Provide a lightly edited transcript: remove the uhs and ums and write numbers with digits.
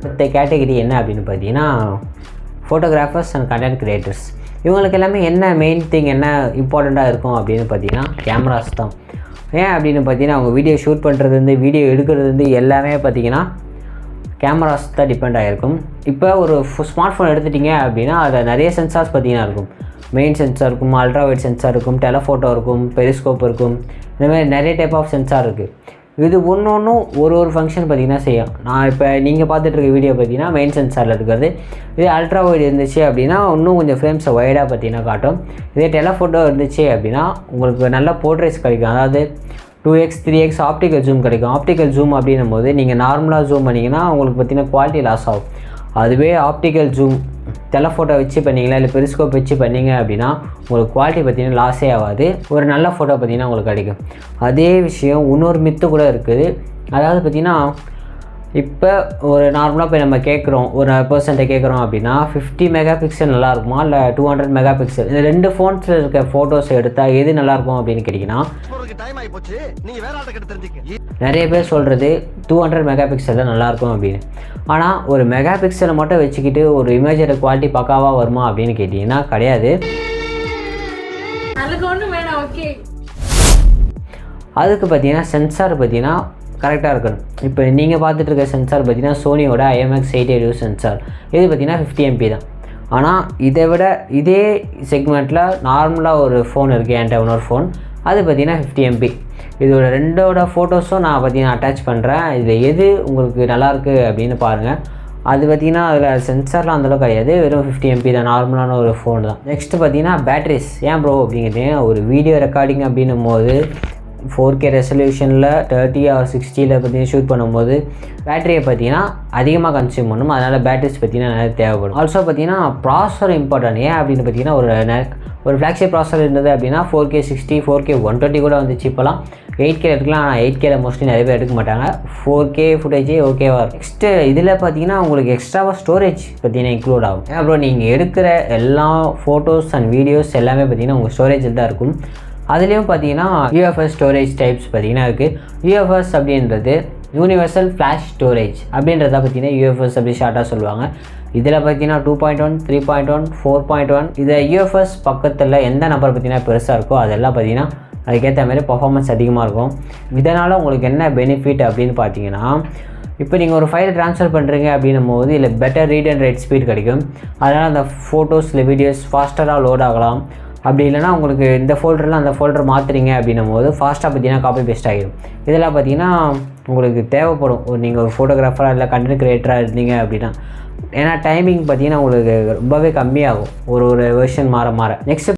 அடுத்த கேட்டகரி என்ன அப்படின்னு பார்த்தீங்கன்னா ஃபோட்டோகிராஃபர்ஸ் அண்ட் கண்டென்ட் கிரியேட்டர்ஸ். இவங்களுக்கு எல்லாமே என்ன மெயின் திங் என்ன இம்பார்ட்டண்ட்டாக இருக்கும் அப்படின்னு பார்த்தீங்கன்னா கேமராஸ் தான். ஏன் அப்படின்னு பார்த்தீங்கன்னா அவங்க வீடியோ ஷூட் பண்ணுறதுலேருந்து வீடியோ எடுக்கிறதுலேருந்து எல்லாமே பார்த்தீங்கன்னா கேமராஸ் தான் டிபெண்ட் ஆகிருக்கும். இப்போ ஒரு ஸ்மார்ட் ஃபோன் எடுத்துட்டிங்க அப்படின்னா அதில் நிறைய சென்சார்ஸ் பார்த்தீங்கன்னா இருக்கும். மெயின் சென்சார் இருக்கும், அல்ட்ரா வைட் சென்சார் இருக்கும், டெலஃபோட்டோ இருக்கும், பெரிஸ்கோப் இருக்கும். இந்த மாதிரி நிறைய டைப் ஆஃப் சென்சார் இருக்குது. இது ஒன்றும் ஒரு ஃபங்க்ஷன் பார்த்திங்கன்னா செய்யும். நான் இப்போ நீங்கள் பார்த்துட்டு இருக்க வீடியோ பார்த்தீங்கன்னா மெயின் சென்சாரில் இருக்கிறது. இதே அல்ட்ரா வைட் இருந்துச்சு அப்படின்னா இன்னும் கொஞ்சம் ஃப்ரேம்ஸை வைடாக பார்த்தீங்கன்னா காட்டும். இதே டெலஃபோட்டோ இருந்துச்சு அப்படின்னா உங்களுக்கு நல்ல போர்ட்ரேட்ஸ் கிடைக்கும். அதாவது 2x 3x ஆப்டிக்கல் ஜூம் கிடைக்கும். ஆப்டிக்கல் ஜூம் அப்படின்னும் போது நீங்கள் நார்மலாக ஜூம் பண்ணிங்கன்னா உங்களுக்கு பார்த்திங்கன்னா குவாலிட்டி லாஸ் ஆகும். அதுவே ஆப்டிக்கல் ஜூம் டெலஃபோட்டோ வச்சு பண்ணிங்களா இல்லை பெரிஸ்கோப் வச்சு பண்ணிங்க அப்படின்னா உங்களுக்கு குவாலிட்டி பார்த்திங்கன்னா லாஸே ஆகாது. ஒரு நல்ல ஃபோட்டோ பார்த்திங்கன்னா உங்களுக்கு கிடைக்கும். அதே விஷயம் இன்னொரு மித்து கூட இருக்குது. அதாவது பார்த்திங்கன்னா இப்போ ஒரு நார்மலாக போய் நம்ம கேட்குறோம், ஒரு பர்சன்ட்டை கேட்குறோம் அப்படின்னா 50 மெகா பிக்சல் நல்லாயிருக்குமா இல்லை 200 மெகா பிக்சல், இந்த ரெண்டு ஃபோன்ஸில் இருக்க ஃபோட்டோஸ் எடுத்தால் எது நல்லாயிருக்கும் அப்படின்னு கேட்டிங்கன்னா நிறைய பேர் சொல்கிறது 200 மெகா பிக்சல் தான் நல்லாயிருக்கும் அப்படின்னு. ஆனால் ஒரு மெகா பிக்சலை மட்டும் வச்சுக்கிட்டு ஒரு இமேஜோட குவாலிட்டி பக்காவாக வருமா அப்படின்னு கேட்டிங்கன்னா கிடையாது. அதுக்கு பார்த்தீங்கன்னா சென்சார் பார்த்தீங்கன்னா கரெக்டாக இருக்கணும். இப்போ நீங்கள் பார்த்துட்டு இருக்க சென்சார் பார்த்தீங்கன்னா சோனியோட IMX880 சென்சார். இது பார்த்தீங்கன்னா 50 MP தான். ஆனால் இதை விட இதே செக்மெண்ட்டில் நார்மலாக ஒரு ஃபோன் இருக்குது, என்கிட்ட இன்னொரு ஃபோன், அது பார்த்தீங்கன்னா 50 MP. இதோட ரெண்டோட ஃபோட்டோஸும் நான் பார்த்தீங்கன்னா அட்டாச் பண்ணுறேன். இதில் எது உங்களுக்கு நல்லாயிருக்கு அப்படின்னு பாருங்கள். அது பார்த்திங்கன்னா அதில் சென்சார்லாம் அந்தளவுக்கு கிடையாது, வெறும் 50 MP தான், நார்மலான ஒரு ஃபோன் தான். நெக்ஸ்ட்டு பார்த்தீங்கன்னா பேட்ரிஸ். ஏன் ப்ரோ அப்படிங்கிறது, ஒரு வீடியோ ரெக்கார்டிங் அப்படின்னும் போது 4K ரெசல்யூஷனில் 30 or 60 பார்த்தீங்கன்னா ஷூட் பண்ணும்போது பேட்டரியை பார்த்தீங்கன்னா அதிகமாக கன்சியூம் பண்ணும். அதனால் பேட்டரிஸ் பார்த்தீங்கன்னா நிறைய தேவைப்படும். ஆல்சோ பார்த்தீங்கன்னா ப்ராசஸர் இம்பார்ட்டன்ட். ஏன் அப்படின்னு பார்த்தீங்கன்னா ஒரு ஃப்ளாக்ஷிப் ப்ராசஸர் இருந்தது அப்படின்னா 4K 60 4K 120 கூட வந்துச்சு. இப்போலாம் 8K எடுக்கலாம். ஆனால் 8K மோஸ்ட்லி நிறைய பேர் எடுக்க மாட்டாங்க. 4K ஃபுட்டேஜே ஓகேவாக இருக்கும். நெக்ஸ்ட்டு இதில் பார்த்தீங்கன்னா உங்களுக்கு எக்ஸ்ட்ராவாக ஸ்டோரேஜ் பார்த்தீங்கன்னா இன்க்ளூட் ஆகும். அப்புறம் நீங்கள் எடுக்கிற எல்லா ஃபோட்டோஸ் அண்ட் வீடியோஸ் எல்லாமே பார்த்தீங்கன்னா உங்கள் ஸ்டோரேஜில் தான் இருக்கும். அதுலேயும் பார்த்தீங்கன்னா UFS ஸ்டோரேஜ் டைப்ஸ் பார்த்தீங்கன்னா இருக்குது. UFS அப்படின்றது யூனிவர்சல் ஃப்ளாஷ் ஸ்டோரேஜ் அப்படின்றத பார்த்தீங்கன்னா UFS அப்படி ஷார்ட்டாக சொல்லுவாங்க. இதில் பார்த்தீங்கன்னா 2.1 3.1 4.1 இதை UFS பக்கத்தில் எந்த நம்பர் பார்த்தீங்கன்னா பெருசாக இருக்கோ அதெல்லாம் பார்த்தீங்கன்னா அதுக்கேற்ற மாதிரி பர்ஃபார்மன்ஸ் அதிகமாக இருக்கும். இதனால் உங்களுக்கு என்ன பெனிஃபிட் அப்படின்னு பார்த்தீங்கன்னா, இப்போ நீங்கள் ஒரு ஃபைலை ட்ரான்ஸ்ஃபர் பண்ணுறீங்க அப்படின்னும் போது இல்லை better read and right speed கிடைக்கும். அதனால் அந்த ஃபோட்டோஸ் இல்லை வீடியோஸ் ஃபாஸ்டராக லோட் ஆகலாம். அப்படி இல்லைனா உங்களுக்கு இந்த ஃபோல்டரில் அந்த ஃபோல்டர் மாற்றுறீங்க அப்படின்னும் போது ஃபாஸ்ட்டாக பார்த்தீங்கன்னா காப்பி பேஸ்ட் ஆகிடும். இதெல்லாம் பார்த்தீங்கன்னா உங்களுக்கு தேவைப்படும் நீங்கள் ஒரு ஃபோட்டோகிராஃபராக இல்லை கண்டென்ட் க்ரியேட்டராக இருந்தீங்க அப்படின்னா. ஏன்னா டைமிங் பார்த்தீங்கன்னா உங்களுக்கு ரொம்பவே கம்மியாகும் ஒரு வெர்ஷன் மாற. நெக்ஸ்ட்